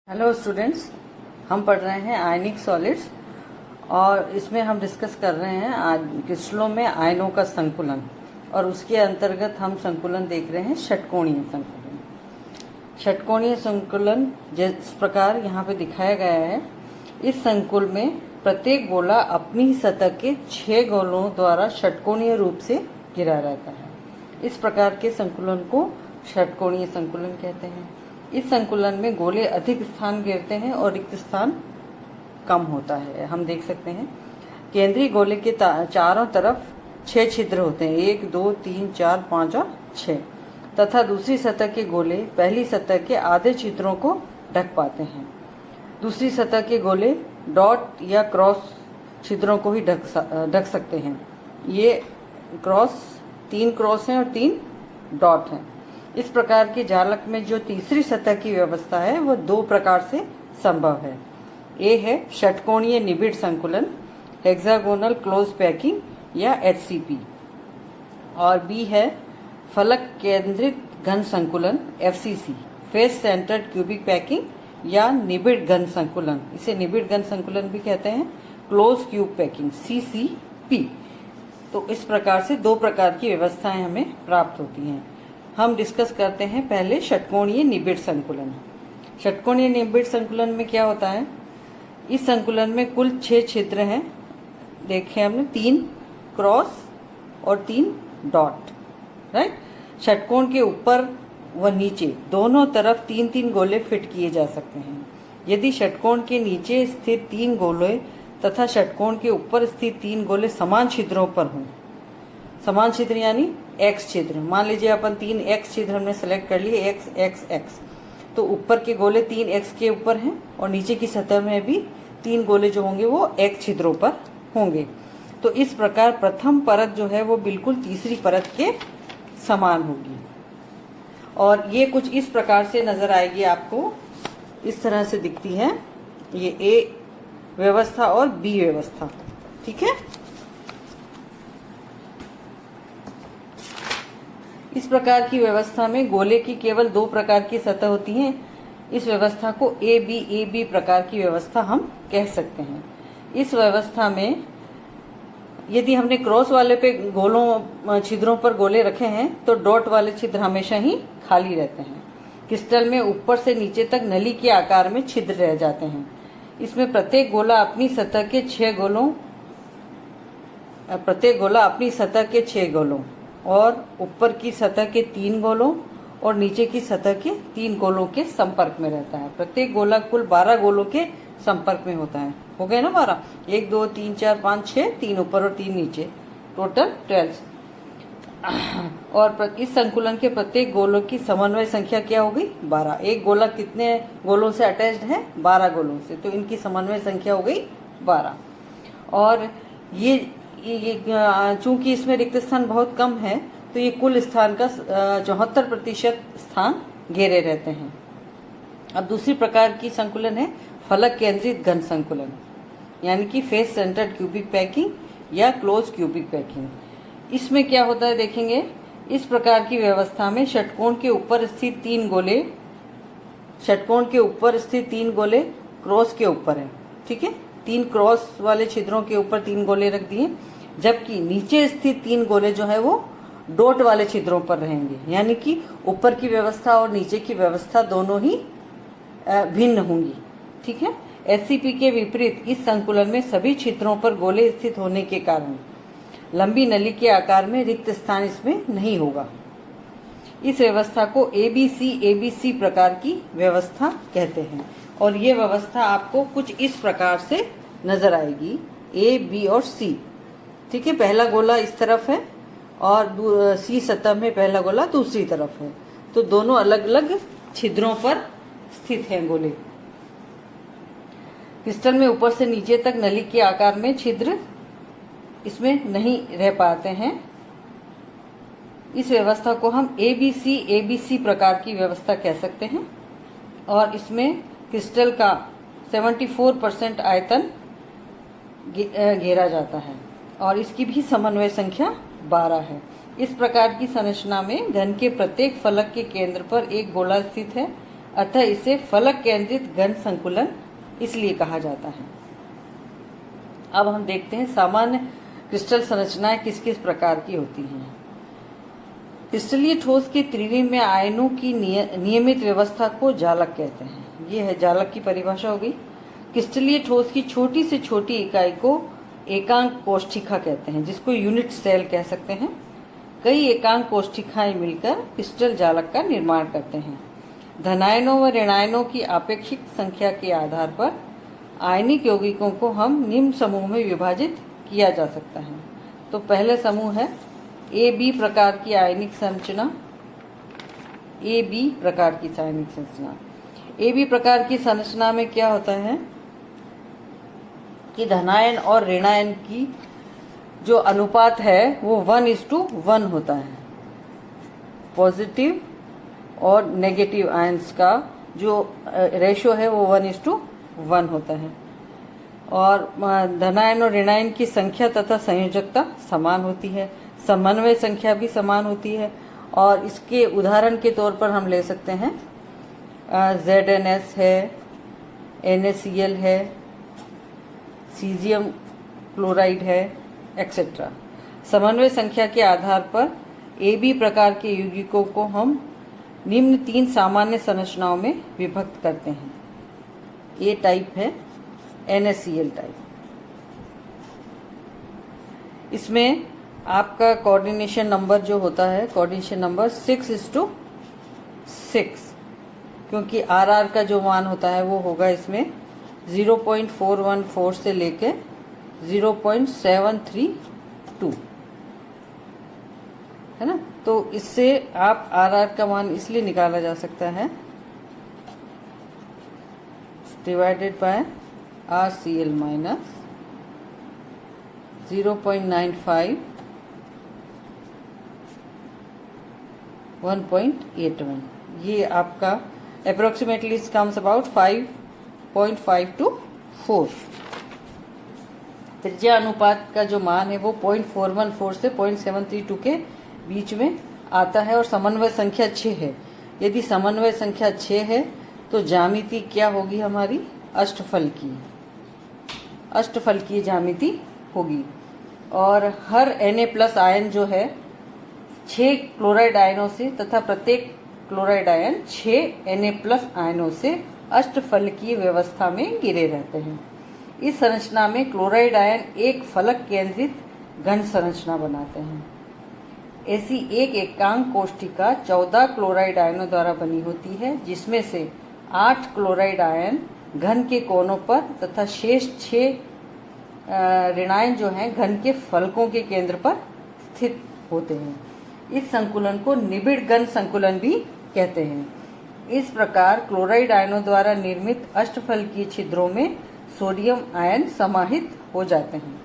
Hello students, हम पढ़ रहे हैं आयनिक सॉलिड्स और इसमें हम डिस्कस कर रहे हैं क्रिस्टलों में आयनों का संकुलन और उसके अंतर्गत हम संकुलन देख रहे हैं षटकोणीय संकुलन। षटकोणीय संकुलन जिस प्रकार यहाँ पे दिखाया गया है, इस संकुल में प्रत्येक गोला अपनी ही सतह के 6 गोलों द्वारा षटकोणीय रूप से घिरा रहता है। इस प्रकार के संकुलन को षटकोणीय संकुलन कहते हैं। इस संकुलन में गोले अधिक स्थान घेरते हैं और रिक्त स्थान कम होता है। हम देख सकते हैं केंद्रीय गोले के चारों तरफ 6 छिद्र होते हैं, 1, 2, 3, 4, 5 और 6 तथा दूसरी सतह के गोले पहली सतह के आधे छिद्रों को ढक पाते हैं। दूसरी सतह के गोले डॉट या क्रॉस छिद्रों को ही ढक सकते हैं। ये क्रॉस 3 क्रॉस हैं और 3 डॉट हैं। इस प्रकार के जालक में जो तीसरी सतह की व्यवस्था है वह 2 प्रकार से संभव है। ए है षटकोणीय निबिड़ संकुलन, हेक्सागोनल क्लोज पैकिंग या HCP, और बी है फलक केंद्रित घन संकुलन FCC, face centred cubic packing या निबिड़ घन संकुलन, इसे निबिड़ घन संकुलन भी कहते हैं, क्लोज क्यूब पैकिंग CCP। तो इस प्रकार से 2 प्रकार की व्यवस्थाएं हमें प्राप्त होती हैं। हम डिस्कस करते हैं पहले षटकोणीय निबिड़ संकुलन। षटकोणीय निबिड़ संकुलन में क्या होता है? इस संकुलन में कुल 6 छिद्र हैं। देखें हमने 3 क्रॉस और 3 डॉट, राइट। षटकोण के ऊपर व नीचे दोनों तरफ 3-3 गोले फिट किए जा सकते हैं। यदि षटकोण के नीचे स्थित 3 गोले तथा षटकोण के ऊपर स्थित 3 गोले समान छिद्रों पर हों, समान छिद्र यानी X छिद्र, मान लीजिए अपन 3 X छिद्र हमने सेलेक्ट कर लिए, X X X, तो ऊपर के गोले 3 X के ऊपर हैं और नीचे की सतह में भी 3 गोले जो होंगे वो X छिद्रों पर होंगे। तो इस प्रकार प्रथम परत जो है वो बिल्कुल तीसरी परत के समान होगी और ये कुछ इस प्रकार से नजर आएगी आपको, इस तरह से दिखती है ये A व्यवस्था और B व्यवस्था, ठीक है। इस प्रकार की व्यवस्था में गोले की केवल 2 प्रकार की सतह होती हैं। इस व्यवस्था को AB प्रकार की व्यवस्था हम कह सकते हैं। इस व्यवस्था में यदि हमने क्रॉस वाले पे गोलों छिद्रों पर गोले रखे हैं तो डॉट वाले छिद्र हमेशा ही खाली रहते हैं। क्रिस्टल में ऊपर से नीचे तक नली के आकार में छिद्र रह जाते हैं। इसमें प्रत्येक गोला अपनी सतह के 6 गोलों और ऊपर की सतह के 3 गोलों और नीचे की सतह के 3 गोलों के संपर्क में रहता है। प्रत्येक गोला कुल 12 गोलों के संपर्क में होता है। हो गए ना 12, 1, 2, 3, 4, 5, 6, 3 ऊपर और 3 नीचे, टोटल 12। और इस संकुलन के प्रत्येक गोलों की समन्वय संख्या क्या हो गई? 12। एक गोला कितने गोलों से अटैच्ड है? 12 गोलों से, तो इनकी समन्वय संख्या हो गई 12। और ये चूंकि इसमें रिक्त स्थान बहुत कम है तो ये कुल स्थान का 74% स्थान घेरे रहते हैं। अब दूसरी प्रकार की संकुलन है फलक केंद्रित घन संकुलन, यानी कि फेस सेंटर्ड क्यूबिक पैकिंग या क्लोज क्यूबिक पैकिंग। इसमें क्या होता है देखेंगे, इस प्रकार की व्यवस्था में षटकोण के ऊपर स्थित 3 गोले क्रॉस के ऊपर है, ठीक है। 3 क्रॉस वाले छिद्रों के ऊपर 3 गोले रख दिए, जबकि नीचे स्थित 3 गोले जो है वो डॉट वाले छिद्रों पर रहेंगे, यानी कि ऊपर की व्यवस्था और नीचे की व्यवस्था दोनों ही भिन्न होंगी, ठीक है। HCP के विपरीत इस संकुलन में सभी छिद्रों पर गोले स्थित होने के कारण लंबी नली के आकार में रिक्त स्थान इसमें नहीं होगा। इस व्यवस्था को ABC प्रकार की व्यवस्था कहते हैं और ये व्यवस्था आपको कुछ इस प्रकार से नजर आएगी, A, B और C, ठीक है। पहला गोला इस तरफ है और C सतह में पहला गोला दूसरी तरफ है, तो दोनों अलग अलग छिद्रों पर स्थित हैं गोले। क्रिस्टल में ऊपर से नीचे तक नली के आकार में छिद्र इसमें नहीं रह पाते हैं। इस व्यवस्था को हम ABC प्रकार की व्यवस्था कह सकते हैं और इसमें क्रिस्टल का 74% आयतन घेरा जाता है और इसकी भी समन्वय संख्या 12 है। इस प्रकार की संरचना में घन के प्रत्येक फलक के केंद्र पर एक गोला स्थित है अतः इसे फलक केंद्रित घन संकुलन इसलिए कहा जाता है। अब हम देखते हैं सामान्य क्रिस्टल संरचनाएं किस किस प्रकार की होती हैं। क्रिस्टलीय ठोस के त्रिविम में आयनों की नियमित व्यवस्था को जालक कहते हैं। ये है जालक की परिभाषा हो गई। क्रिस्टलीय ठोस की छोटी से छोटी इकाई को एकांक कोष्ठिका कहते हैं, जिसको यूनिट सेल कह सकते हैं। कई एकांक कोष्ठिकाएं मिलकर क्रिस्टल जालक का निर्माण करते हैं। धनायनों व ऋणायनों की आपेक्षिक संख्या के आधार पर आयनिक यौगिकों को हम निम्न समूह में विभाजित किया जा सकता है। तो पहले समूह है ए बी प्रकार की आयनिक संरचना। ए बी प्रकार की आयनिक संरचना, ए बी प्रकार की संरचना में क्या होता है कि धनायन और ऋणायन की जो अनुपात है वो 1:1 होता है। पॉजिटिव और नेगेटिव आयंस का जो रेशो है वो 1:1 होता है। और धनायन और ऋणायन की संख्या तथा संयोजकता समान होती है। समन्वय संख्या भी समान होती है। और इसके उदाहरण के तौर पर हम ले सकते हैं ZnS है, NaCl है, सीजियम क्लोराइड है, एक्सेट्रा। समन्वय संख्या के आधार पर AB प्रकार के यौगिकों को हम निम्न 3 सामान्य संरचनाओं में विभक्त करते हैं। A टाइप है NaCl टाइप। इसमें आपका कोऑर्डिनेशन नंबर जो होता है, कोऑर्डिनेशन नंबर 6:6, क्योंकि RR का जो मान होता है वो होगा इसमें 0.414 से लेके 0.732, है ना। तो इससे आप RR का मान इसलिए निकाला जा सकता है डिवाइडेड बाय RCl माइनस 0.95 1.81। ये आपका अप्रोक्सीमेटली कम्स अबाउट 5.5 to 4। त्रिज्या अनुपात का जो मान है वो 0.414 से 0.732 के बीच में आता है। और समन्वय संख्या 6 है। यदि समन्वय संख्या 6 है तो ज्यामिति क्या होगी हमारी? अष्टफलकीय ज्यामिति होगी। और हर Na+ आयन जो है 6 क्लोराइड आयनों से तथा प्रत्येक क्लोराइड आयन 6 Na+ आयनों से अष्टफलकीय व्यवस्था में घिरे रहते हैं। इस संरचना में क्लोराइड आयन एक फलक केंद्रित घन संरचना बनाते हैं। ऐसी एक एकांक कोष्ठिका 14 क्लोराइड आयनों द्वारा बनी होती है, जिसमें से 8 क्लोराइड आयन घन के कोनों पर तथा शेष 6 ऋणायन जो हैं घन के फलकों के केंद्र पर स्थित होते हैं। इस संकुलन को निबिड़ घन संकुलन भी कहते हैं। इस प्रकार क्लोराइड आयनों द्वारा निर्मित अष्टफलकीय छिद्रों में सोडियम आयन समाहित हो जाते हैं।